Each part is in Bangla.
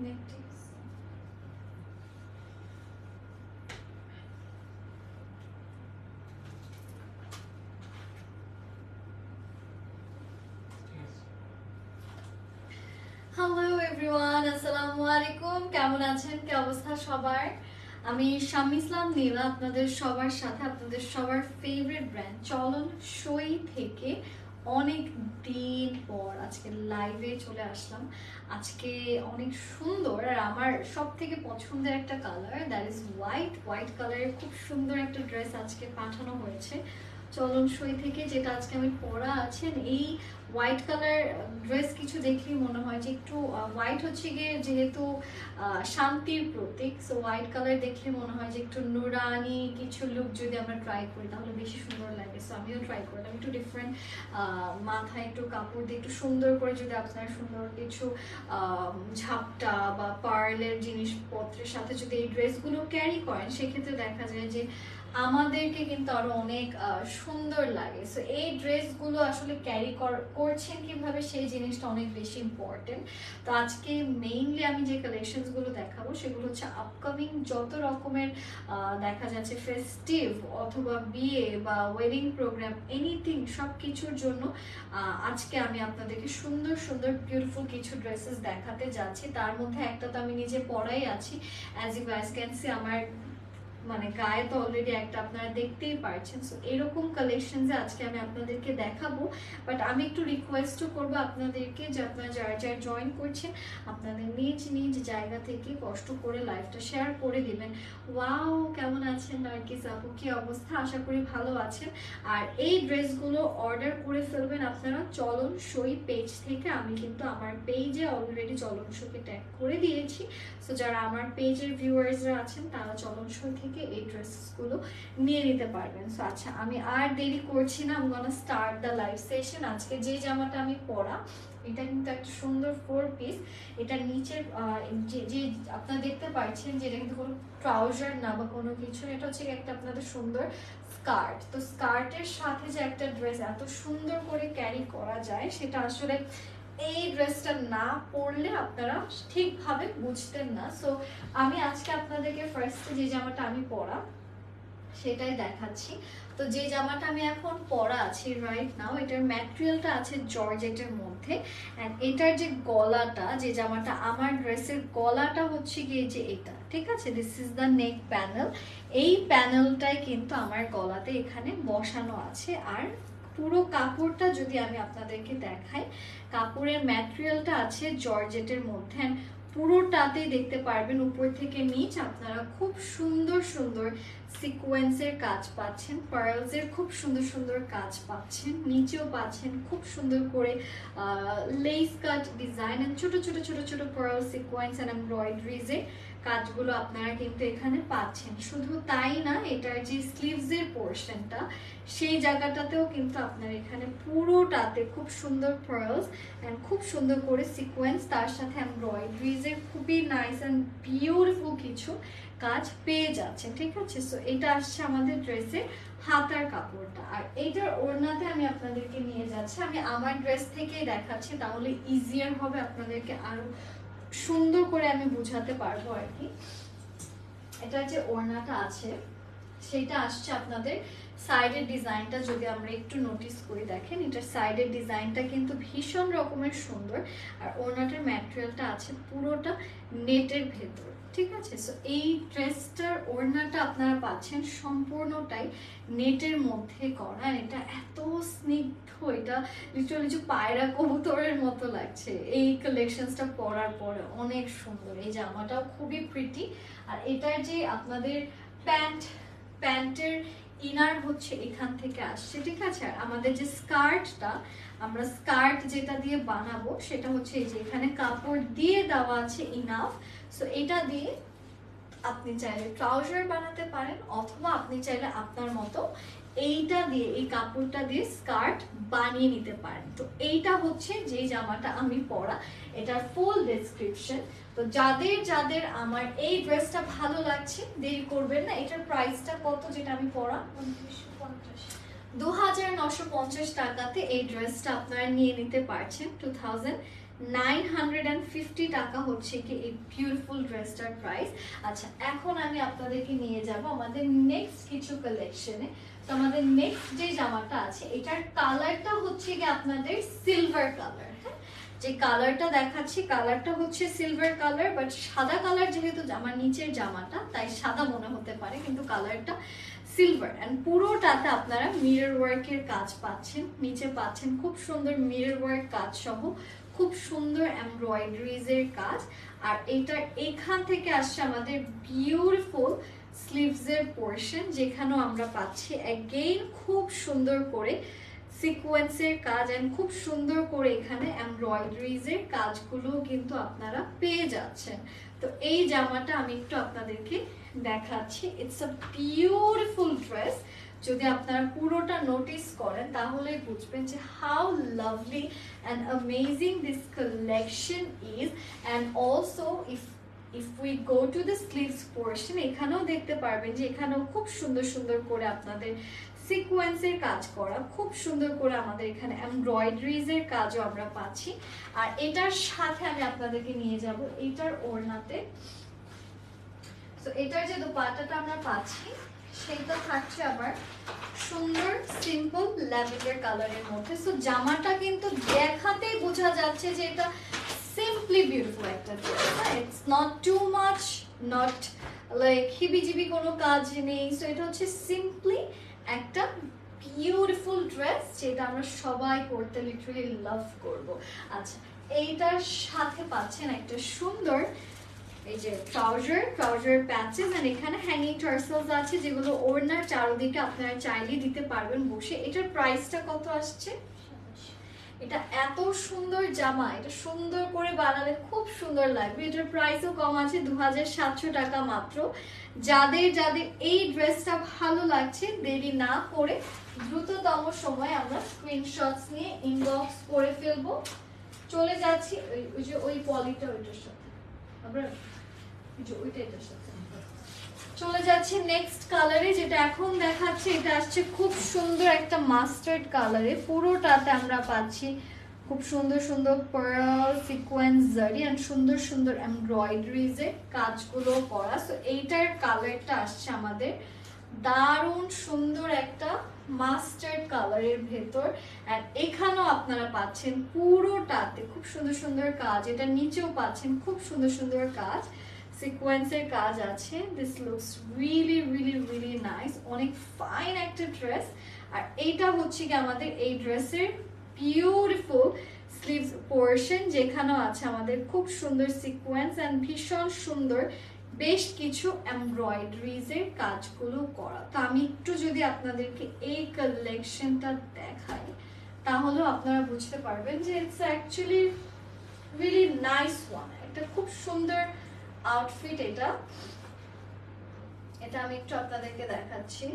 নেকলেস। হ্যালো এভরিওয়ান, আসসালামু আলাইকুম। কেমন আছেন? কি অবস্থা সবার? আমি শাম্মী ইসলাম নীলা, আপনাদের সবার সাথে আপনাদের সবার ফেভারিট ব্র্যান্ড চলন সই থেকে অনেক দিন পর আজকে লাইভে চলে আসলাম। আজকে অনেক সুন্দর, আর আমার সব থেকে পছন্দের একটা কালার, দ্যাট ইজ হোয়াইট কালারের খুব সুন্দর একটা ড্রেস আজকে পাঠানো হয়েছে চলন সই থেকে, যেটা আজকে আমি পরা আছেন। এই হোয়াইট কালার ড্রেস কিছু দেখলেই মনে হয় যে একটু হোয়াইট হচ্ছে গিয়ে যেহেতু শান্তির প্রতীক, সো হোয়াইট কালার দেখলে মনে হয় যে একটু নুরানি কিছু লুক যদি আমরা ট্রাই করি তাহলে বেশি সুন্দর লাগে। সো আমিও ট্রাই করলাম একটু ডিফারেন্ট, মাথায় একটু কাপড় দিয়ে একটু সুন্দর করে যদি আপনারা সুন্দর কিছু ঝাপটা বা পার্লের জিনিসপত্রের সাথে যদি এই ড্রেসগুলো ক্যারি করেন, সেক্ষেত্রে দেখা যায় যে আমাদেরকে কিন্তু আরো অনেক সুন্দর লাগে। সো এই ড্রেসগুলো আসলে ক্যারি করছেন কিভাবে, সেই জিনিসটা অনেক বেশি ইম্পর্টেন্ট। তো আজকে মেইনলি আমি যে কালেকশনসগুলো দেখাবো সেগুলো হচ্ছে আপকামিং যত রকমের দেখা যাচ্ছে ফেস্টিভ অথবা বিয়ে বা ওয়েডিং প্রোগ্রাম এনিথিং সব কিছুর জন্য আজকে আমি আপনাদেরকে সুন্দর সুন্দর বিউটিফুল কিছু ড্রেসেস দেখাতে যাচ্ছি। তার মধ্যে একটা তো আমি নিজে পরাই আছি, as you guys can see, আমার মানে গায়ে তো অলরেডি একটা আপনারা দেখতেই পারছেন। সো এরকম কালেকশনসে আজকে আমি আপনাদেরকে দেখাবো। বাট আমি একটু রিকোয়েস্টও করবো আপনাদেরকে যে আপনারা যারা যারা জয়েন করছেন আপনাদের নিজ নিজ জায়গা থেকে কষ্ট করে লাইভটা শেয়ার করে দিবেন। ওয়াও, কেমন আছেন নার্গিস আপু? কি অবস্থা? আশা করি ভালো আছেন। আর এই ড্রেসগুলো অর্ডার করে ফেলবেন আপনারা চলন সই পেজ থেকে। আমি কিন্তু আমার পেজে অলরেডি চলন সইকে ট্যাগ করে দিয়েছি। সো যারা আমার পেজের ভিউয়ার্সরা আছেন তারা চলন সই থেকে এই ড্রেসগুলো নিয়ে নিতে পারবেন। সো আচ্ছা, আমি আর দেরি করছি না, আমি গোনা স্টার্ট দ্য লাইভ সেশন। আজকে যে জামাটা আমি পরা এটা কিন্তু একটা সুন্দর 4 পিস। এটা নিচের যে আপনারা দেখতে পাচ্ছেন যে এটা কিন্তু কোনো ট্রাউজার না বা কোনো কিছু, এটা হচ্ছে একটা আপনাদের সুন্দর স্কার্ট। তো স্কার্টের সাথে যে একটা ড্রেস এত সুন্দর করে ক্যারি করা যায়, সেটা আসলে এই ড্রেসটা না পরলে আপনারা ঠিকভাবে বুঝতেন না। সো আমি আজকে আপনাদেরকে ফার্স্টে যে জামাটা আমি পরা সেটাই দেখাচ্ছি। তো যে জামাটা আমি এখন পরা আছি রাইট নাও, এটার ম্যাটেরিয়ালটা আছে জর্জেটের মধ্যে। অ্যান্ড এটার যে গলাটা, যে জামাটা আমার ড্রেসের গলাটা হচ্ছে গিয়ে যে এটা, ঠিক আছে, this is the neck panel. এই প্যানেলটাই কিন্তু আমার গলাতে এখানে বসানো আছে। আর পুরো কাপড়টা যদি আমি আপনাদেরকে দেখাই, কাপড়ের ম্যাটেরিয়ালটা আছে জর্জেটের মধ্যে। পুরোটাতেই দেখতে পারবেন উপর থেকে নিচ আপনারা খুব সুন্দর সুন্দর সিকোয়েন্সের কাজ পাচ্ছেন, পার্লসের খুব সুন্দর সুন্দর কাজ পাচ্ছেন, নিচেও পাচ্ছেন খুব সুন্দর করে লেস কাট ডিজাইন এন্ড ছোট ছোট ছোট ছোট পার্ল সিকোয়েন্স এন্ড এমব্রয়ডারিজের কাজগুলো আপনারা কিন্তু এখানে পাচ্ছেন। শুধু তাই না, এটার যে স্লিভসের পোর্শনটা সেই জায়গাটাতেও কিন্তু আপনার এখানে পুরোটাতে খুব সুন্দর পার্লস এন্ড খুব সুন্দর করে সিকোয়েন্স, তার সাথে এমব্রয়ডারিজের খুবই নাইস এন্ড বিউটিফুল কিছু কাজ পেয়ে যাচ্ছেন, ঠিক আছে। সো এটা আসছে আমাদের ড্রেসের হাতার কাপড়টা। আর এইটার ওড়নাতে আমি আপনাদেরকে নিয়ে যাচ্ছি, আমি আমার ড্রেস থেকেই দেখাচ্ছি, তাহলে ইজিয়ার হবে আপনাদেরকে আরো সুন্দর করে আমি বুঝাতে পারবো আর কি। এটার যে ওড়নাটা আছে সেটা আসছে আপনাদের সাইডের ডিজাইনটা যদি আমরা একটু নোটিস করি, দেখেন এটার সাইডের ডিজাইনটা কিন্তু ভীষণ রকমের সুন্দর। আর ওড়নাটার ম্যাটেরিয়ালটা আছে পুরোটা নেটের ভেতর, ঠিক আছে। সো এই ড্রেসটার ওড়নাটা আপনারা পাচ্ছেন সম্পূর্ণটাই নেটের মধ্যে করা। এটা এত স্নিগ্ধ, এটা লিটারালি যে পায়রা কবুতরের মতো লাগছে। এই কালেকশনসটা পরার পরে অনেক সুন্দর। এই জামাটাও খুবই প্রিটি। আর এটার যে আপনাদের প্যান্টের ইনার হচ্ছে এখান থেকে আসছে, ঠিক আছে। আর আমাদের যে স্কার্টটা, আমরা স্কার্ট যেটা দিয়ে বানাবো সেটা হচ্ছে এই যে এখানে কাপড় দিয়ে দেওয়া আছে ইনাফ। সো এটা দিয়ে আপনি চাইলে ট্রাউজার বানাতে পারেন, অথবা আপনি চাইলে আপনার মতো এইটা দিয়ে, এই কাপড়টা দিয়ে স্কার্ট বানিয়ে নিতে পারেন। তো এইটা হচ্ছে যে জামাটা আমি পরা, এটার ফুল ডেসক্রিপশন। তো যাদের যাদের আমার এই ড্রেসটা ভালো লাগছে দেরি করবেন না। এটার প্রাইসটা কত যেটা আমি পরা? 2950 টাকাতে এই ড্রেসটা আপনারা নিয়ে নিতে পারছেন 2000 950 টাকা হচ্ছে কি এই বিউটিফুল ড্রেসটার প্রাইস। আচ্ছা, এখন আমি আপনাদেরকে নিয়ে যাব আমাদের নেক্সট কিছু কালেকশনে। তো আমাদের নেক্সট যে জামাটা আছে এটার কালারটা হচ্ছে কি আপনাদের সিলভার কালার। হ্যাঁ, যে কালারটা দেখাচ্ছি কালারটা হচ্ছে সিলভার কালার, বাট সাদা কালার যেহেতু আমার নিচের জামাটা তাই সাদা মনে হতে পারে, কিন্তু কালারটা সিলভার। এন্ড পুরোটাতে আপনারা মিরর ওয়ার্কের কাজ পাচ্ছেন, নিচে পাচ্ছেন খুব সুন্দর মিরর ওয়ার্ক কাজ সহ খুব সুন্দর এমব্রয়ডারিজ এর কাজ। আর এটার এখান থেকে আসছে আমাদের বিউটিফুল স্লিভস এর পোরশন, যেখানেও আমরা পাচ্ছি অ্যাগেইন খুব সুন্দর করে সিকোয়েন্সের কাজ এন্ড খুব সুন্দর করে এখানে এমব্রয়ডারিজ এর কাজগুলো কিন্তু আপনারা পেয়ে যাচ্ছেন। তো এই জামাটা আমি একটু আপনাদেরকে দেখাচ্ছি। It's a beautiful dress. যদি আপনারা পুরোটা নোটিস করেন তাহলে বুঝবেন যে how lovely and amazing this collection is. And also if we go to the sleeves portion, এখানেও দেখতে পারবেন যে এখানেও খুব সুন্দর সুন্দর করে আপনাদের সিকোয়েন্সের কাজ করা, খুব সুন্দর করে আমাদের এখানে এমব্রয়ডারিজ এর কাজও আমরা পাচ্ছি। আর এটার সাথে আমি আপনাদেরকে নিয়ে যাব এটার ওড়নাতে। তো এটার যে দোপাট্টাটা আমরা পাচ্ছি সেটা থাকছে আবার সুন্দর সিম্পল ল্যাভেন্ডার কালারের মধ্যে। সো জামাটা কিন্তু দেখাতেই বোঝা যাচ্ছে যে এটা সিম্পলি বিউটিফুল একটা dress. It's not too much, not like হিবিজিবি কোনো কাজ নেই। সো এটা হচ্ছে সিম্পলি একটা বিউটিফুল ড্রেস যেটা আমরা সবাই পরতে লিটারালি লাভ করব। আচ্ছা, এইটার সাথে পাচ্ছেন একটা সুন্দর এই যে ট্রাউজার প্যাচেস এন্ড এখানে হ্যাঙ্গিং টার্সেলস আছে যেগুলো ওড়নার চারদিকে আপনারা চাইলে দিতে পারবেন বসে। এটার প্রাইসটা কত আসছে? এটা এত সুন্দর জামা, এটা সুন্দর করে বানালে খুব সুন্দর লাগবে। এটার প্রাইসও কম আছে 2700 টাকা মাত্র। যাদের যাদের এই ড্রেসটা ভালো লাগছে দেরি না করে দ্রুততম সময় আমরা স্ক্রিনশটস নিয়ে ইনবক্স করে ফেলবো। চলে যাচ্ছি ওই যে ওই পলিটা ওইটার সাথে আমরা ওইটার সাথে চলে যাচ্ছি নেক্সট কালারে, যেটা এখন দেখাচ্ছে এটা আসছে খুব সুন্দর একটা মাস্টার্ড কালারে। পুরোটাতে আমরা পাচ্ছি খুব সুন্দর সুন্দর পার্ল সিকোয়েন্স জারি এন্ড সুন্দর সুন্দর এমব্রয়ডারিজ এর কাজগুলো করা। সো এইটার কালারটা আসছে আমাদের দারুণ সুন্দর একটা মাস্টার্ড কালারের ভেতর। এন্ড এখানেও আপনারা পাচ্ছেন পুরোটাতে খুব সুন্দর সুন্দর কাজ, এটা নিচেও পাচ্ছেন খুব সুন্দর সুন্দর কাজ, সিকোয়েন্সের কাজ আছে। This looks really really really nice, অনেক ফাইন একটা ড্রেস। আর এইটা হচ্ছে কি আমাদের এই ড্রেসের বিউটিফুল স্লিভস পোরশন, যেখানেও আছে আমাদের খুব সুন্দর সিকোয়েন্স এন্ড ভীষণ সুন্দর বেশ কিছু এমব্রয়ডারিজ এর কাজগুলো করা। তো আমি একটু যদি আপনাদেরকে এই কালেকশনটা দেখাই তাহলে আপনারা বুঝতে পারবেন যে it's actually really nice one, একটা খুব সুন্দর আউটফিট। এটা আমি একটু আপনাদেরকে দেখাচ্ছি।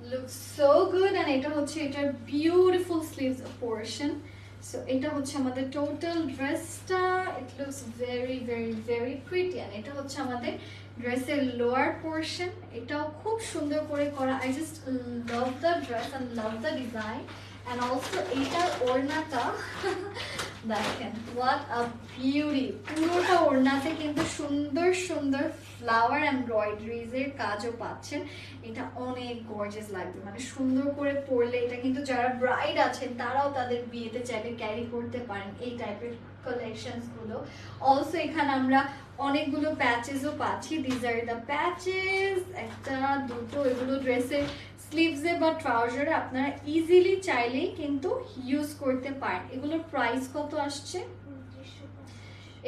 Looks so good. এন্ড এটা হচ্ছে এটার বিউটিফুল স্লিভস পোরশন। সো এটা হচ্ছে আমাদের টোটাল ড্রেসটা। It looks very very very pretty. And এটা হচ্ছে আমাদের ড্রেসের লোয়ার পোরশন, এটাও খুব সুন্দর করে করা। I just love the dress and love the design. And also এইটার ওড়নাটা দেখেন, what a beauty। পুরোটা ওড়নাতে কিন্তু সুন্দর সুন্দর ফ্লাওয়ার এমব্রয়ডারিজ এর কাজও পাচ্ছেন। এটা অনেক গর্জিয়াস লাগবে, মানে সুন্দর করে পরলে এটা কিন্তু যারা ব্রাইড আছেন তারাও তাদের বিয়েতে চাইলে ক্যারি করতে পারেন এই টাইপের কালেকশনস গুলো। অলসো এখানে আমরা অনেকগুলো প্যাচেসও পাচ্ছি। দিস আর দ্য প্যাচেস, একটা দুটো, এগুলো ড্রেসের স্লিভসে বা ট্রাউজারে আপনারা ইজিলি চাইলেই কিন্তু ইউজ করতে পারেন। এগুলোর প্রাইস কত আসছে?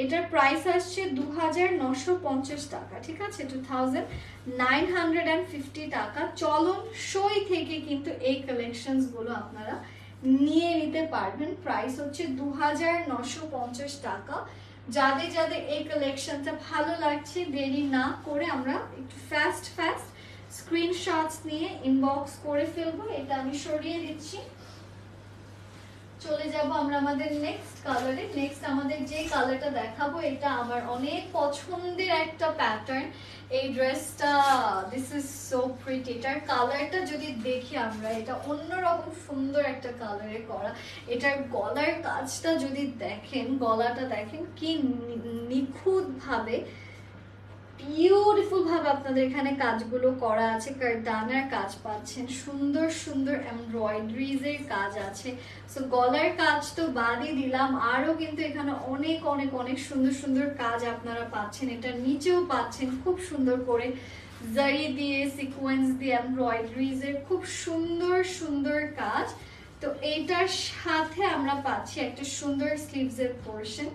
এটার প্রাইস আসছে 2950 টাকা, ঠিক আছে, 2950 টাকা। চলন সই থেকে কিন্তু এই কালেকশনস গুলো আপনারা নিয়ে নিতে পারবেন। প্রাইস হচ্ছে 2950 টাকা। যাদের যাদের এই কালেকশনটা ভালো লাগছে দেরি না করে আমরা একটু ফাস্ট স্ক্রিনশটস নিয়ে ইনবক্স করে ফেলবো। এটা আমি সরিয়ে দিচ্ছি। চলে যাব আমরা আমাদের নেক্সট কালারে। নেক্সট আমাদের যে কালারটা দেখাবো এটা আমার অনেক পছন্দের একটা প্যাটার্ন। এই ড্রেসটা দিস ইজ সো প্রিটি। এটার কালারটা যদি দেখি আমরা, এটা অন্যরকম সুন্দর একটা কালারে করা। এটার গলার কাজটা যদি দেখেন, গলাটা দেখেন কি নিখুঁত ভাবে, বিউটিফুল ভাবে আপনাদের এখানে কাজগুলো করা আছে। কারদানার কাজ পাচ্ছেন, সুন্দর সুন্দর এমব্রয়ডারিজ এর কাজ আছে। সো গলার কাজ তো বাদই দিলাম, আরো কিন্তু এখানে অনেক অনেক অনেক সুন্দর সুন্দর কাজ আপনারা পাচ্ছেন। এটা নিচেও পাচ্ছেন খুব সুন্দর করে জারি দিয়ে, সিকোয়েন্স দিয়ে, এমব্রয়ডারিজ এর খুব সুন্দর সুন্দর কাজ। তো এইটার সাথে আমরা পাচ্ছি একটা সুন্দর স্লিভস এর পোর্শন।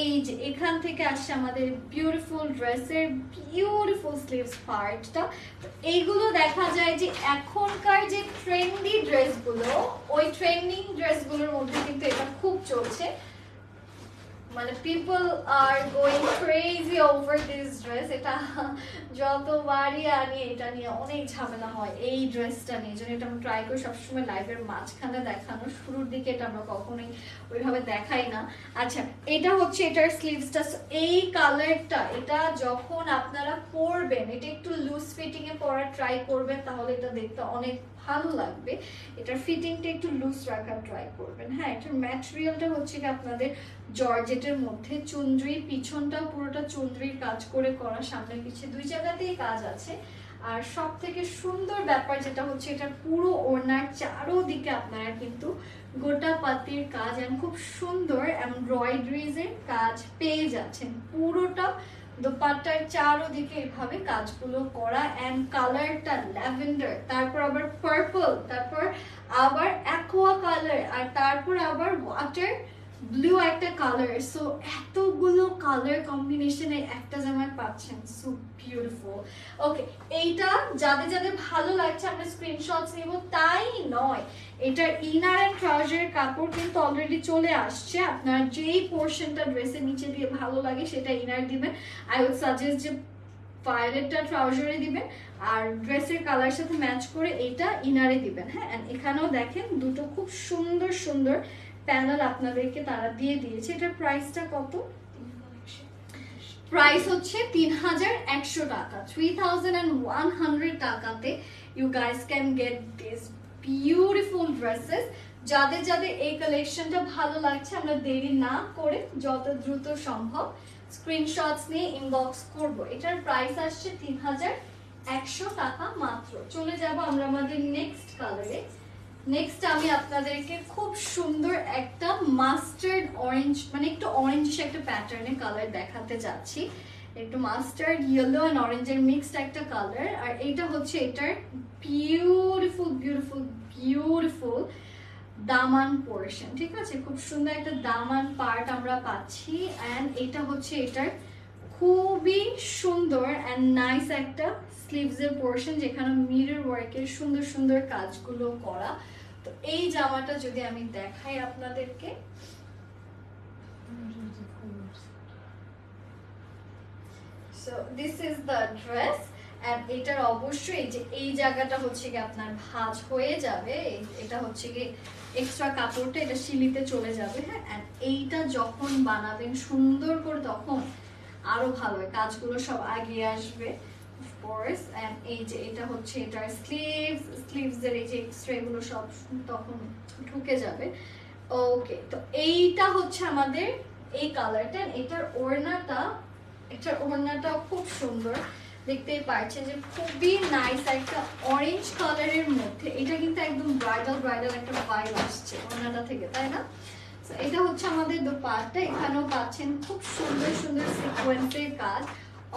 এই যে এখান থেকে আসছে আমাদের বিউটিফুল ড্রেসের বিউটিফুল স্লিভস পার্টটা। এইগুলো দেখা যায় যে এখনকার যে ট্রেন্ডি ড্রেসগুলো, ওই ট্রেন্ডিং ড্রেসগুলোর মধ্যে কিন্তু এটা খুব চলছে। মানে people are going crazy over this dress. এটা যতবারই আনি এটা নিয়ে অনেক ঝামেলা হয় এই ড্রেসটা নিয়ে। এই জন্য এটা আমি ট্রাই করি সবসময় লাইভের মাঝখানে দেখানো, শুরুর দিকে এটা আমরা কখনোই ওইভাবে দেখাই না। আচ্ছা, এটা হচ্ছে এটার স্লিভসটা। এই কালারটা, এটা যখন আপনারা পরবেন, এটা একটু লুজ ফিটিং এ পরার ট্রাই করবেন, তাহলে এটা দেখতে অনেক ভালো লাগবে। এটার ফিটিংটা একটু লুজ রাখার ট্রাই করবেন। হ্যাঁ, এটার ম্যাটেরিয়ালটা হচ্ছে কি আপনাদের জর্জেটের মধ্যে, চুনরি, পিছনটাও পুরোটা চুনরির কাজ করে করা, সামনে পিছে দুই জায়গাতেই কাজ আছে। আর সব থেকে সুন্দর ব্যাপার যেটা হচ্ছে, এটা পুরো ওড়নার চারোদিকে আপনারা কিন্তু গোটা পাতির কাজ এবং খুব সুন্দর এমব্রয়ডারিজ এর কাজ পেয়ে যাচ্ছেন। পুরোটা দোপাট্টার চারোদিকে এভাবে কাজগুলো করা। এন্ড কালারটা ল্যাভেন্ডার, তারপর আবার পার্পল, তারপর আবার অ্যাকোয়া কালার, আর তারপর আবার ওয়াটার ব্লু একটা কালার। সো এতগুলো কালার কম্বিনেশনে একটা জামায় পাচ্ছেন, সো বিউটিফুল। ওকে, এইটা যাদের যাদের ভালো লাগছে আমরা স্ক্রিনশটস নিব তাই নয়, এটার ইনার এন্ড ট্রাউজারের কাপড় কিন্তু অলরেডি চলে আসছে। আপনার যেই পোর্শনটা ড্রেসের নিচে দিয়ে ভালো লাগে সেটা ইনার দিবেন। আই উড সাজেস্ট যে ভায়োলেটটা ট্রাউজারে দিবেন, আর ড্রেসের কালার সাথে ম্যাচ করে এইটা ইনারে দিবেন। হ্যাঁ, এখানেও দেখেন দুটো খুব সুন্দর সুন্দর প্যানেল আপনাদেরকে তারা দিয়ে দিয়েছে। এটার প্রাইসটা কত? প্রাইস হচ্ছে 3100 টাকা। 3100 টাকাতে you guys can get this beautiful dresses. যাদের যাদের এই কালেকশনটা ভালো লাগছে, আমরা দেরি না করে যত দ্রুত সম্ভব স্ক্রিনশটস নিয়ে ইনবক্স করব। এটার প্রাইস আসছে 3100 টাকা মাত্র। চলে যাব আমরা আমাদের নেক্সট কালারে। নেক্সট আমি আপনাদেরকে খুব সুন্দর একটা মাস্টার্ড অরেঞ্জ, মানে একটু অরেঞ্জিশ একটা প্যাটার্নের কালার দেখাতে যাচ্ছি। একটু মাস্টার্ড, ইয়েলো এন্ড অরেঞ্জের মিক্সড একটা কালার। আর এইটা হচ্ছে এটার বিউটিফুল বিউটিফুল বিউটিফুল দামান পোর্শন। ঠিক আছে, খুব সুন্দর একটা দামান পার্ট আমরা পাচ্ছি। অ্যান্ড এটা হচ্ছে এটার খুবই সুন্দর অ্যান্ড নাইস একটা স্লিভস এর পোর্শন, যেখানে মিরর ওয়ার্কের সুন্দর সুন্দর কাজগুলো করা। তো এই জামাটা যদি আমি দেখাই আপনাদেরকে, so this is the dress. And এটার অবশ্যই যে এই জায়গাটা হচ্ছে কি আপনার ভাঁজ হয়ে যাবে, এটা হচ্ছে কি এক্সট্রা কাপড়টা এটা শিলিতে চলে যাবে। হ্যাঁ, এন্ড এইটা যখন বানাবেন সুন্দর করে তখন আরো ভালো হয়, কাজগুলো সব আগে আসবে। এন্ড এই যে এটা হচ্ছে এটার স্লিভস এর এই যে এক্সট্রা এগুলো সব তখন ঢুকে যাবে। ওকে, তো এইটা হচ্ছে আমাদের এই কালারটা। এটার ওড়নাটা খুব সুন্দর, দেখতেই পাচ্ছেন যে খুবই নাইস একটা অরেঞ্জ কালারের মধ্যে। এটা কিন্তু একদম ব্রাইডাল একটা ভাইব আসছে ওড়নাটা থেকে, তাই না? এটা হচ্ছে আমাদের দোপাট্টা। এখানেও পাচ্ছেন খুব সুন্দর সুন্দর সিকোয়েন্সের কাজ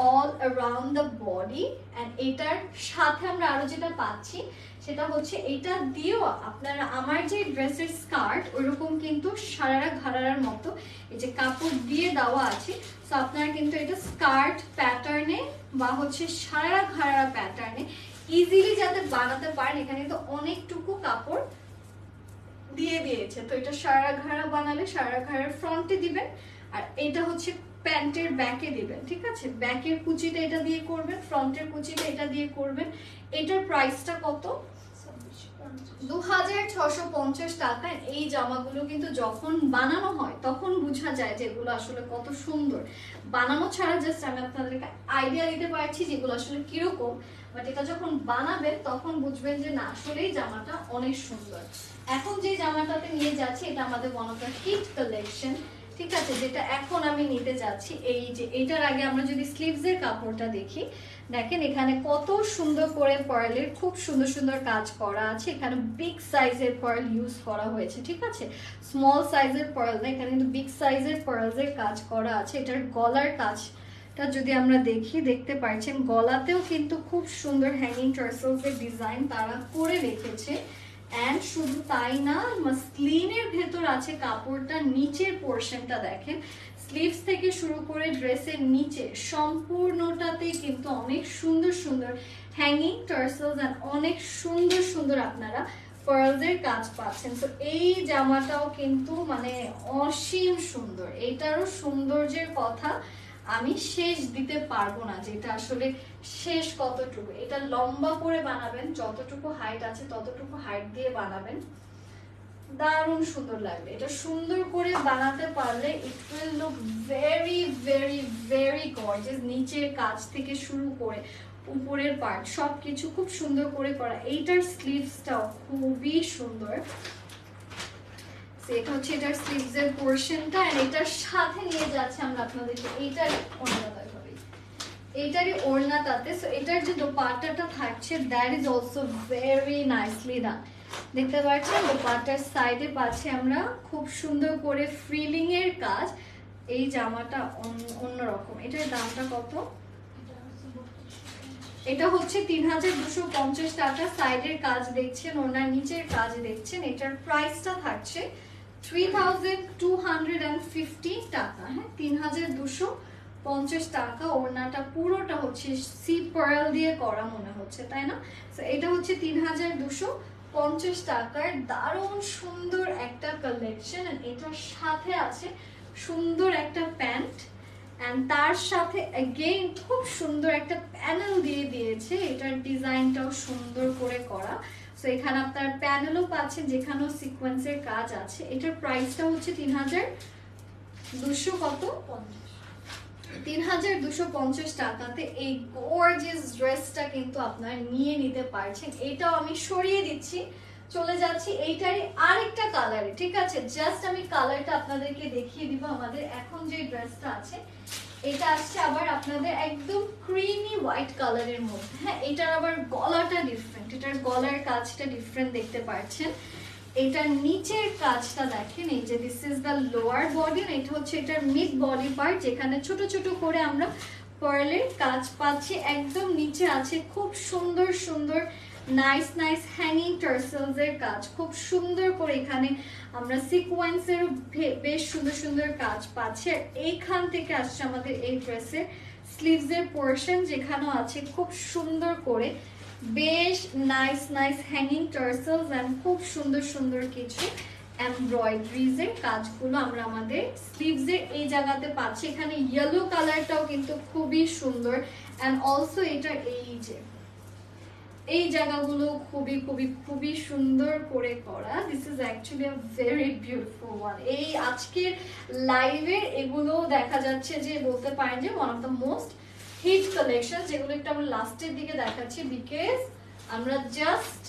all around the body। and এটার সাথে আমরা আরো যেটা পাচ্ছি সেটা হচ্ছে এটা দিয়েও আপনারা, আমার যে ড্রেসের স্কার্ট ওইরকম কিন্তু সারারা ঘাড়ার মতো এই যে কাপড় দিয়ে দেওয়া আছে। সো আপনারা কিন্তু এটা স্কার্ট প্যাটার্নে বা হচ্ছে সারারা ঘাড়া প্যাটার্নে ইজিলি যাতে বানাতে পারেন, এখানে কিন্তু অনেকটুকু কাপড় দিয়ে দিয়েছে। তো এটা সারারা ঘাড়া বানালে সারারা ঘাড়ার ফ্রন্টে দিবেন, আর এটা হচ্ছে প্যান্টের ব্যাকে দিবেন। ঠিক আছে, ব্যাকের কুচিটা এটা দিয়ে করবেন, ফ্রন্টের কুচিটা এটা দিয়ে করবেন। এটার প্রাইসটা কত? 2650 টাকায় এই জামাগুলো কিন্তু যখন বানানো হয় তখন বোঝা যায় যে এগুলো আসলে কত সুন্দর। বানানো ছাড়া জাস্ট আমি আপনাদেরকে আইডিয়া দিতে পারছি যেগুলো আসলে কিরকম, বাট এটা যখন বানাবেন তখন বুঝবেন যে না আসলেই জামাটা অনেক সুন্দর। এখন যে জামাটাতে নিয়ে যাচ্ছি এটা আমাদের one of the hit collection, ঠিক আছে, যেটা এখন আমি নিতে যাচ্ছি। এই যে এটার আগে আমরা যদি স্লিভসের কাপড়টা দেখি, দেখেন এখানে কত সুন্দর করে পার্লের খুব সুন্দর সুন্দর কাজ করা আছে। এখানে বিগ সাইজের পার্ল ইউজ করা হয়েছে, ঠিক আছে, স্মল সাইজের পার্ল না, এখানে কিন্তু বিগ সাইজের পার্লসের কাজ করা আছে। এটার গলার কাজটা যদি আমরা দেখি, দেখতে পাচ্ছেন গলাতেও কিন্তু খুব সুন্দর হ্যাঙ্গিং টার্সেলসের ডিজাইন তারা করে রেখেছে। এন্ড শুধু তাই না, মাসলিনের ভেতর আছে কাপড়টা, নিচের পোর্শনটা দেখেন, স্লিভস থেকে শুরু করে ড্রেসের নিচে সম্পূর্ণটাতে কিন্তু অনেক সুন্দর সুন্দর হ্যাঙ্গিং টার্সেলস এন্ড অনেক সুন্দর সুন্দর আপনারা পার্লসের কাজ পাচ্ছেন। তো এই জামাটাও কিন্তু মানে অসীম সুন্দর। এটারও সৌন্দর্যের কথা আমি শেষ দিতে পারবো না, যে এটা আসলে শেষ কতটুকু। এটা লম্বা করে বানাবেন, যতটুকু হাইট আছে ততটুকু হাইট দিয়ে বানাবেন, দারুণ সুন্দর লাগবে। এটা সুন্দর করে বানাতে পারলে it will look very very very gorgeous. নিচের কাজ থেকে শুরু করে উপরের পার্ট সবকিছু খুব সুন্দর করে করা। এইটার স্লিভসটাও খুবই সুন্দর। এটা হচ্ছে এটার স্লিভসের পোরশনটা, এন্ড এটার সাথে নিয়ে যাচ্ছে আমরা আপনাদেরকে এইটার ওড়নাটা, এইটারই ওড়নাটাতে। সো এটার যে দোপাট্টাটা থাকছে that is also very nicely done. দেখতে পাচ্ছেন দোপাট্টার সাইডে পাচ্ছি আমরা খুব সুন্দর করে ফ্রিলিং এর কাজ। এই জামাটা অন্যরকম। এটার দামটা কত? এটা হচ্ছে 3250 টাকা। সাইডের কাজ দেখছেন, ওনার নিচের কাজ দেখছেন। এটার প্রাইসটা থাকছে 3250 টাকা। হ্যাঁ, 3250 টাকা। ওড়নাটা পুরোটা হচ্ছে সি পার্ল দিয়ে করা মনে হচ্ছে, তাই না? তো এটা হচ্ছে 3250 টাকার দারুণ সুন্দর একটা কালেকশন। এটার সাথে আছে সুন্দর একটা প্যান্ট, এন্ড তার সাথে अगेन খুব সুন্দর একটা প্যানেল দিয়ে দিয়েছে। এটার ডিজাইনটাও সুন্দর করে করা। সো এখানে আপনার প্যানেলও পাচ্ছেন যেখানেও সিকোয়েন্সের কাজ আছে। এটার প্রাইসটা হচ্ছে 3250 টাকাতে এই গর্জিয়াস ড্রেসটা কিন্তু আপনারা নিয়ে নিতে পারছেন। এটাও আমি সরিয়ে দিচ্ছি, চলে যাচ্ছি এইটারই আরেকটা কালারে, ঠিক আছে। জাস্ট আমি কালারটা আপনাদেরকে দেখিয়ে দিব। আমাদের এখন যে ড্রেসটা আছে এটা আসছে আবার আপনাদের একদম ক্রিমি হোয়াইট কালারের মধ্যে। হ্যাঁ, এটার আবার গলাটা ডিফারেন্ট, এটার গলার কাজটা ডিফারেন্ট দেখতে পাচ্ছেন। এটার নিচের কাজটা দেখেন, এই যে this is the lower body, এটা হচ্ছে এটার মিড বডি পার্ট, যেখানে ছোট ছোট করে আমরা পার্লের কাজ পাচ্ছি। একদম নিচে আছে খুব সুন্দর সুন্দর নাইস নাইস হ্যাঙ্গিং টার্সেলস এর কাজ, খুব সুন্দর করে এখানে আমরা সিকোয়েন্সের বেশ সুন্দর সুন্দর কাজ পাচ্ছি। আর এইখান থেকে আসছে আমাদের এই ড্রেসের স্লিভস এর পোর্শন, যেখানেও আছে খুব সুন্দর করে বেশ nice nice hanging tassels and খুব সুন্দর সুন্দর কিছু এমব্রয়ডারিজ এর কাজগুলো আমরা আমাদের স্লিভস এর এই জায়গাতে পাচ্ছি। এখানে ইয়েলো কালারটাও কিন্তু খুবই সুন্দর, এন্ড অলসো এটা এই যে এই জায়গাগুলো খুবই খুবই খুবই সুন্দর করে করা। This is actually a very beautiful one. এই আজকের লাইভের এগুলো দেখা যাচ্ছে যে বলতে পারেন যে one of the most hit collection, যেগুলো একটু আমরা লাস্টের দিকে দেখাচ্ছি বিকজ আমরা জাস্ট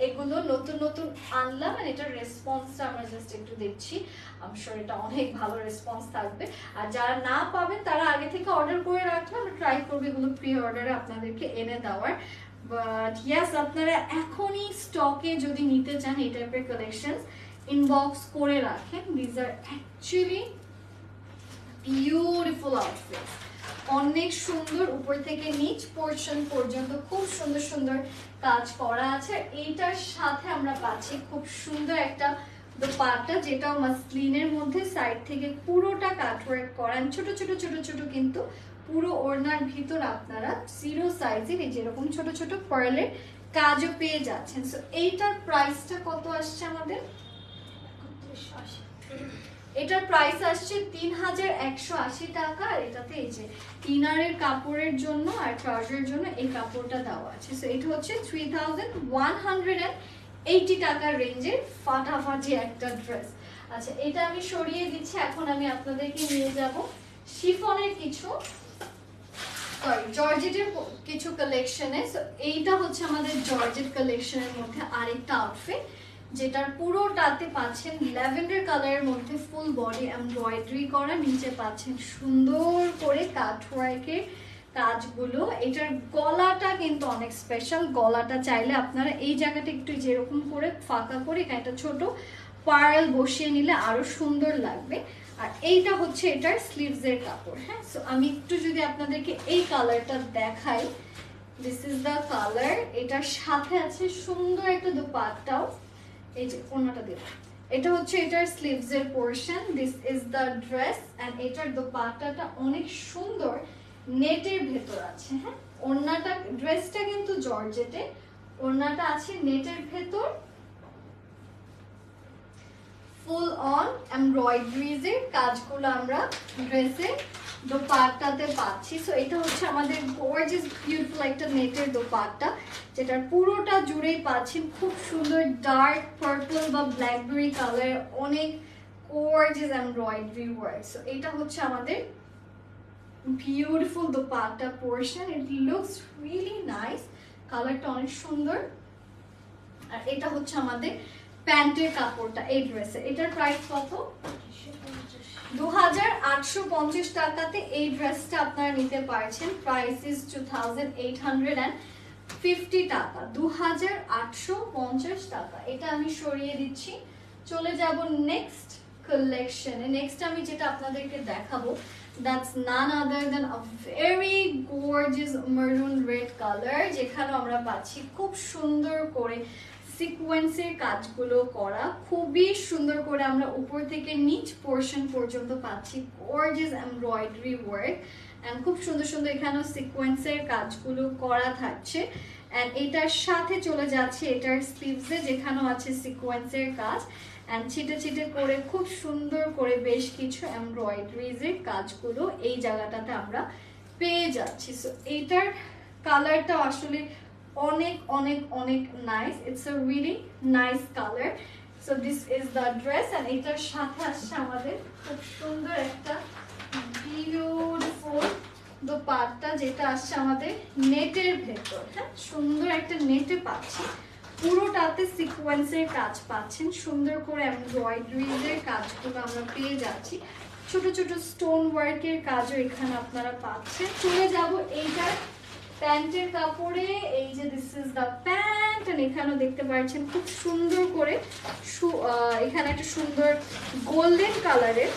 এগুলো নতুন নতুন আনলাম। আর এটার রেসপন্সটা আমরা জাস্ট একটু দেখছি। আমি শিওর এটা অনেক ভালো রেসপন্স থাকবে। আর যারা না পাবেন তারা আগে থেকে অর্ডার করে রাখলে আমরা ট্রাই করবো এগুলো প্রি অর্ডারে আপনাদেরকে এনে দেওয়ার। বাট ইয়েস, আপনারা এখনই স্টকে যদি নিতে চান এই টাইপের কালেকশন, ইনবক্স করে রাখেন। This are actually beautiful outfit, অনেক সুন্দর। উপর থেকে নিচ পোর্শন পর্যন্ত খুব সুন্দর সুন্দর কাজ করা আছে। এইটার সাথে আমরা পাচ্ছি খুব সুন্দর একটা দোপাট্টা, যেটাও মাসলিনের মধ্যে সাইড থেকে পুরোটা কাটওয়ার্ক করা, ছোট ছোট ছোট ছোট কিন্তু পুরো ওড়নার ভিতর আপনারা জিরো সাইজের এই যেরকম ছোট ছোট পার্লের কাজও পেয়ে যাচ্ছেন। সো এইটার প্রাইসটা কত আসছে আমাদের? এটার প্রাইস আসছে 3180 টাকা। আর এটাতে এই যে ইনারের কাপড়ের জন্য আর ট্রাউজারের জন্য এই কাপড়টা দেওয়া আছে। সো এটা হচ্ছে 3180 80 টাকার রেঞ্জের ফাটাফাটি একটা ড্রেস। আচ্ছা এটা আমি সরিয়ে দিচ্ছি, এখন আমি আপনাদেরকে নিয়ে যাব শিফনের কিছু জর্জেটের কিছু কালেকশনে। সো এইটা হচ্ছে আমাদের জর্জেট কালেকশনের মধ্যে আরেকটা আউটফিট, যেটার পুরোটাতে পাচ্ছেন ল্যাভেন্ডার কালারের মধ্যে ফুল বডি এমব্রয়ডারি করা, নিচে পাচ্ছেন সুন্দর করে কাটওয়ার্কের কাজগুলো। এটার গলাটা কিন্তু অনেক স্পেশাল, গলাটা চাইলে আপনারা এই জায়গাটা একটু যেরকম করে ফাঁকা করে এখানে একটা ছোট পার্ল বসিয়ে নিলে আরো সুন্দর লাগবে। আর এইটা হচ্ছে এটার স্লিভসের কাপড়। হ্যাঁ, সো আমি একটু যদি আপনাদেরকে এই কালারটা দেখাই, দিস ইজ দ্য কালার। এটার সাথে আছে সুন্দর একটা দোপাট্টাও, এই যে ওনাটা দিয়ে, এটা হচ্ছে এটার স্লিভসের portion. This is the dress and এটার দোপাট্টাটা অনেক সুন্দর নেটের ভেতর আছে। হ্যাঁ, ওড়নাটা, ড্রেসটা কিন্তু জর্জেটে, ওড়নাটা আছে নেটের ভেতর, ফুল অন এমব্রয়ডারিজ এর কাজগুলো আমরা ড্রেসে দোপাট্টাতে পাচ্ছি। সো এটা হচ্ছে আমাদের গর্জিয়াস বিউটিফুল একটা নেটের দোপাট্টা, যেটার পুরোটা জুড়েই পাচ্ছেন খুব সুন্দর ডার্ক পার্পল বা ব্ল্যাকবেরি কালার, অনেক গর্জিয়াস এমব্রয়ডারি ওয়ার্ক। সো এটা হচ্ছে আমাদের beautiful dupatta portion. It looks really nice, কালারটা অনেক সুন্দর। আর এটা হচ্ছে আমাদের প্যান্টের কাপড়টা এই ড্রেসে। এটার প্রাইস কত? 2850 টাকাতে এই ড্রেসটা আপনারা নিতে পারছেন। প্রাইস ইজ 2850 টাকা, 2850 টাকা। এটা আমি সরিয়ে দিচ্ছি, চলে যাব নেক্সট কালেকশনে। নেক্সট আমি যেটা আপনাদেরকে দেখাবো, that's none other than a very gorgeous maroon red color, যেখানে আমরা পাচ্ছি খুব সুন্দর করে সিকোয়েন্সের কাজগুলো করা, খুবই সুন্দর করে আমরা উপর থেকে নিচ পোরশন পর্যন্ত পাচ্ছি গর্জিয়াস এমব্রয়ডারি ওয়ার্ক এন্ড খুব সুন্দর সুন্দর এখানেও সিকোয়েন্সের কাজগুলো করা থাকছে। এন্ড এটার সাথে চলে যাচ্ছে এটার স্লিভসে, যেখানেও আছে সিকোয়েন্সের কাজ এন্ড ছিটে ছিটে করে খুব সুন্দর করে বেশ কিছু এমব্রয়ডারিজের কাজগুলো এই জায়গাটাতে আমরা পেয়ে যাচ্ছি। সো এইটার কালারটা আসলে অনেক অনেক অনেক nice, it's a really nice colour. So this is the dress and এটার সাথে আসছে আমাদের খুব সুন্দর একটা বিউটিফুল দোপাট্টা, যেটা আসছে আমাদের নেটের ভেতর। হ্যাঁ, সুন্দর একটা নেটে পাচ্ছি, পুরোটাতে সিকোয়েন্সের কাজ পাচ্ছেন, সুন্দর করে এমব্রয়ডারিজের কাজগুলো আমরা পেয়ে যাচ্ছি, ছোট ছোট স্টোন ওয়ার্কের কাজও এখানে আপনারা পাচ্ছেন। চলে যাব এইটার প্যান্টের কাপড়ে। এই যে this is the pant and এখানেও দেখতে পাচ্ছেন খুব সুন্দর করে এখানে একটা সুন্দর গোল্ডেন কালারের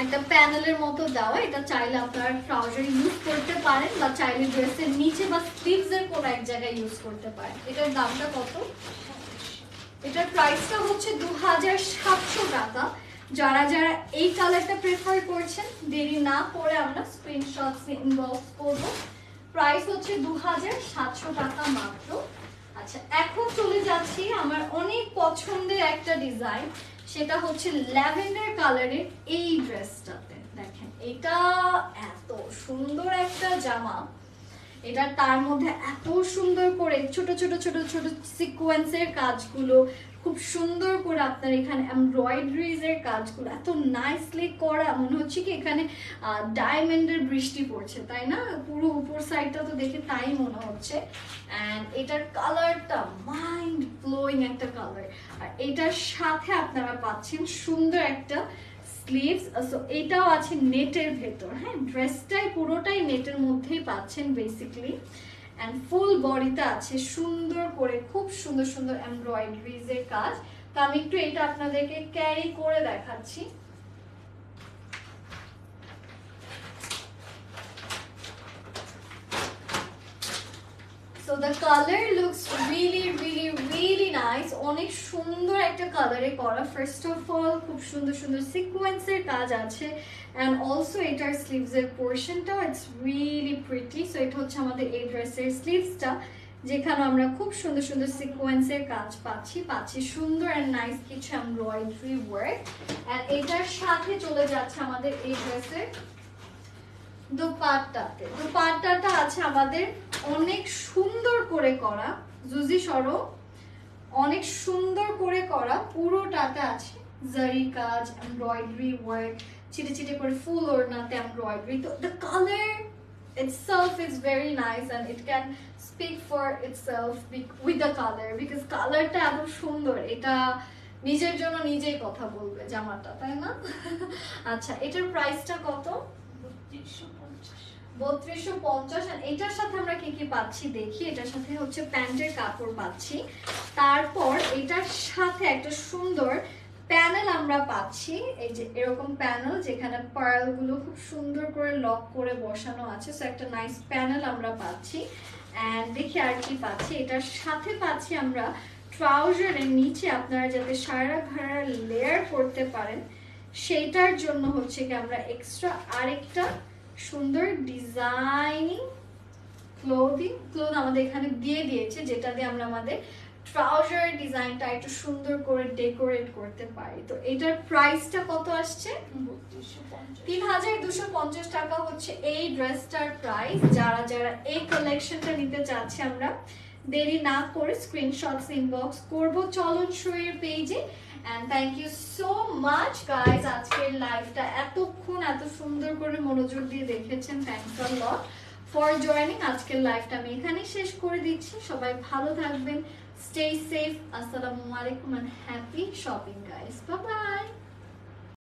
একটা প্যানেলের মতো দেওয়া। এটা চাইলে আপনারা ট্রাউজার ইউজ করতে পারেন বা চাইলে ড্রেসের নিচে বা স্লিভসের কোনো এক জায়গায় ইউজ করতে পারেন। এটার দামটা কত? এটার প্রাইসটা হচ্ছে 2700 টাকা। যারা যারা এই কালারটা প্রেফার করছেন, দেরি না করে আমরা স্ক্রিনশটস ইনবক্স করব। প্রাইস হচ্ছে 2700 টাকা মাত্র। আচ্ছা, এখন চলে যাচ্ছি আমার অনেক পছন্দের একটা ডিজাইন, সেটা হচ্ছে ল্যাভেন্ডার কালারের এই ড্রেসটাতে। দেখেন এটা এত সুন্দর একটা জামা, এটা তার মধ্যে এত সুন্দর করে ছোট ছোট ছোট ছোট সিকোয়েন্সের কাজগুলো, খুব সুন্দর করে আপনার এখানে এমব্রয়ডারিজের কাজগুলো এত নাইসলি করা, মনে হচ্ছে কি এখানে ডায়মন্ডের বৃষ্টি পড়ছে, তাই না? পুরো উপর সাইডটা তো দেখে তাই মনে হচ্ছে। এন্ড এটার কালারটা মাইন্ড ব্লোয়িং একটা কালার, আর এটার সাথে আপনারা পাচ্ছেন সুন্দর একটা স্লিভস। সো এটাও আছে নেটের ভেতর। হ্যাঁ, ড্রেসটাই পুরোটাই নেটের মধ্যেই পাচ্ছেন বেসিক্যালি। এন্ড ফুল বডিতে আছে সুন্দর করে খুব সুন্দর সুন্দর এমব্রয়ডারিজ এর কাজ। তো আমি একটু এটা আপনাদেরকে ক্যারি করে দেখাচ্ছি। So the color looks really really really nice, অনেক সুন্দর একটা কালারে করা। ফার্স্ট অফ অল খুব সুন্দর সুন্দর সিকোয়েন্সের কাজ আছে and also এটার স্লিভসের পোরশনটা ইটস রিয়েলি প্রিটি। সো এটা হচ্ছে আমাদের এই ড্রেসের স্লিভসটা, যেখানে আমরা খুব সুন্দর সুন্দর সিকোয়েন্সের কাজ পাচ্ছি সুন্দর এন্ড নাইস কিছু এমব্রয়ডারি ওয়ার্ক। এন্ড এটার সাথে চলে যাচ্ছে আমাদের এই ড্রেসের দোপাট্টাতে। দোপাট্টাটা আছে আমাদের অনেক সুন্দর করে করা, জুজি সরো, অনেক সুন্দর করে করা, পুরোটাতে আছে জারি কাজ, এমব্রয়ডারি ওয়ার্ক, চিটে চিটে করে ফুল ওড়নাতে এমব্রয়ডারি। তো the color itself is very nice and it can speak for itself with the color because কালারটা এত সুন্দর, এটা নিজের জন্য নিজেই কথা বলবে জামাটা, তাই না? আচ্ছা, এটার প্রাইসটা কত? 3250। আর এটার সাথে আমরা কি কি পাচ্ছি দেখি। এটার সাথে হচ্ছে প্যান্টের কাপড় পাচ্ছি, তারপর এটার সাথে একটা সুন্দর প্যানেল আমরা পাচ্ছি, এই যে এরকম প্যানেল যেখানে পার্ল গুলো খুব সুন্দর করে লক করে বসানো আছে। সো একটা নাইস প্যানেল আমরা পাচ্ছি। এন্ড দেখি আর কি পাচ্ছি। এটার সাথে পাচ্ছি আমরা ট্রাউজারের নিচে আপনারা যাতে সারা ঘাড়া লেয়ার করতে পারেন সেইটার জন্য হচ্ছে কি আমরা এক্সট্রা আরেকটা সুন্দর ডিজাইনিং ক্লোথ আমাদের এখানে দিয়ে দিয়েছে, যেটা দিয়ে আমরা আমাদের ট্রাউজার ডিজাইনটা একটু সুন্দর করে ডেকোরেট করতে পারি। তো এটার প্রাইসটা কত আসছে? 3250 টাকা হচ্ছে এই ড্রেসটার প্রাইস। যারা যারা এই কালেকশনটা নিতে চাচ্ছে আমরা দেরি না করে স্ক্রিনশটস ইনবক্স করব চলন শোয়ের পেজে। And thank you so much guys, আজকের লাইভটা এতক্ষণ এত সুন্দর করে মনোযোগ দিয়ে দেখেছেন, thanks a lot for joining. আজকের লাইভটা আমি এখানেই শেষ করে দিচ্ছি। সবাই ভালো থাকবেন, স্টে সেফ, আসসালামু আলাইকুম and happy shopping guys, bye by.